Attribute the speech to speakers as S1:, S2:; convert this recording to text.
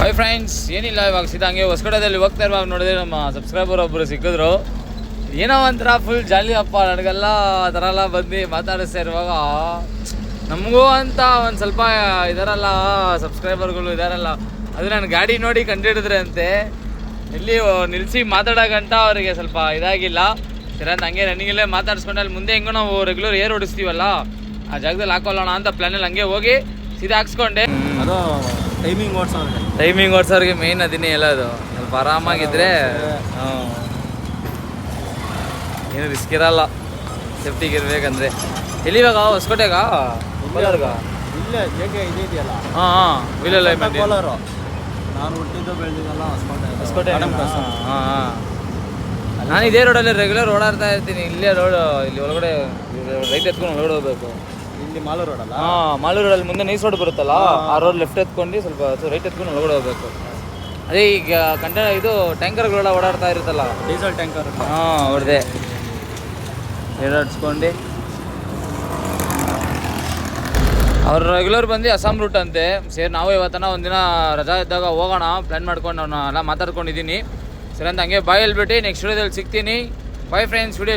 S1: Hi friends, ಏನಿಲ್ಲ ಇವಾಗ ಸೀದಾ ಹಂಗೆ ಹೊಸಕೋಟೆದಲ್ಲಿ ಹೋಗ್ತಾ ಇರುವಾಗ ನೋಡಿದ್ರೆ ನಮ್ಮ ಸಬ್ಸ್ಕ್ರೈಬರ್ ಒಬ್ಬರು ಸಿಕ್ಕಿದ್ರು. ಏನೋ ಒಂಥರ ಫುಲ್ ಜಾಲಿ ಅಪ್ಪ, ನನಗೆಲ್ಲ ಆ ಥರ ಎಲ್ಲ ಬಂದು ಮಾತಾಡಿಸ್ತಾ ಇರುವಾಗ ನಮಗೂ ಅಂತ ಒಂದು ಸ್ವಲ್ಪ ಇದಾರಲ್ಲ ಸಬ್ಸ್ಕ್ರೈಬರ್ಗಳು ಇದಾರಲ್ಲ, ಅದು ನನ್ನ ಗಾಡಿ ನೋಡಿ ಕಂಡುಹಿಡಿದ್ರೆ ಅಂತೆ ಇಲ್ಲಿ ನಿಲ್ಲಿಸಿ ಮಾತಾಡೋಗಂಟ ಅವರಿಗೆ ಸ್ವಲ್ಪ ಇದಾಗಿಲ್ಲ. ಸರಿ ಅಂತ ಹಂಗೆ ನನಗೆಲ್ಲೇ ಮಾತಾಡಿಸ್ಕೊಂಡು ಅಲ್ಲಿ ಮುಂದೆ ಹೆಂಗೋ ನಾವು ರೆಗ್ಯುಲರ್ ಏರ್ ಓಡಿಸ್ತೀವಲ್ಲ ಆ ಜಾಗದಲ್ಲಿ ಹಾಕೊಳ್ಳೋಣ ಅಂತ ಪ್ಲ್ಯಾನಲ್ಲಿ ಹಂಗೆ ಹೋಗಿ ಸೀದಾ ಹಾಕ್ಸ್ಕೊಂಡೆ.
S2: ಅದು
S1: ಟೈಮಿಂಗ್ ಓಡಿಸೋರಿಗೆ ಮೇಯ್ನ್ ಅದನ್ನೇ ಎಲ್ಲ, ಅದು ಸ್ವಲ್ಪ ಆರಾಮಾಗಿದ್ದರೆ ಏನು ರಿಸ್ಕ್ ಇರಲ್ಲ, ಸೇಫ್ಟಿಗೆ ಇರಬೇಕಂದ್ರೆ. ಎಲ್ಲಿವಾಗ ಹೊಸಕೋಟೆಗ ಕೋಲಾರ್ಗ?
S2: ಇಲ್ಲೇ ಹೇಗೆ ಇದೆಯಲ್ಲ.
S1: ಹಾಂ ವಿಲಲ್ಲ
S2: ಕೋಲಾರು. ನಾನು ಹುಟ್ಟಿದ್ದು ಬೆಳೆದಿದ್ದಲ್ಲ ಹೊಸಕೋಟೆ.
S1: ಹಾಂ ನಾನು ಇದೇ ರೋಡಲ್ಲಿ ರೆಗ್ಯುಲರ್ ಓಡಾಡ್ತಾ ಇರ್ತೀನಿ. ಇಲ್ಲೇ ರೋಡ್, ಇಲ್ಲಿ ಒಳಗಡೆ ರೈಟ್ ಎತ್ಕೊಂಡು ಒಳಗಡೆ ಹೋಗ್ಬೇಕು.
S2: ಇಲ್ಲಿ ಮಾಲೂರು ರೋಡಲ್ಲ?
S1: ಹಾಂ ಮಾಲೂರು ರೋಡಲ್ಲಿ ಮುಂದೆ ನೈಸ್ ರೋಡ್ ಬರುತ್ತಲ್ಲ, ಆ ರೋಡ್ ಲೆಫ್ಟ್ ಎತ್ಕೊಂಡು ಸ್ವಲ್ಪ ರೈಟ್ ಎತ್ಕೊಂಡು ಒಳಗಡೆ ಹೋಗ್ಬೇಕು. ಅದೇ ಈಗ ಇದು ಟ್ಯಾಂಕರ್ಗಳೆಲ್ಲ ಓಡಾಡ್ತಾ ಇರುತ್ತಲ್ಲ,
S2: ಡೀಸೆಲ್ ಟ್ಯಾಂಕರ್.
S1: ಹಾಂ ಹೊಡೆದೆ ಏರಾಡ್ಸ್ಕೊಂಡು ಅವ್ರು ರೆಗ್ಯುಲರ್ ಬಂದು ಅಸ್ಸಾಂ ರೂಟ್ ಅಂತೆ. ಸೇರಿ ನಾವು ಇವತ್ತನ ಒಂದಿನ ರಜಾ ಇದ್ದಾಗ ಹೋಗೋಣ ಪ್ಲ್ಯಾನ್ ಮಾಡ್ಕೊಂಡು ಅವನ್ನ ಎಲ್ಲ ಮಾತಾಡ್ಕೊಂಡಿದ್ದೀನಿ. ಸರಿ ಅಂತ ಹಂಗೆ ಬಾಯ್ ಹೇಳ್ಬಿಟ್ಟು ನೆಕ್ಸ್ಟ್ ವಿಡಿಯೋದಲ್ಲಿ ಸಿಗ್ತೀನಿ. Bye friends. ವಿಡಿಯೋ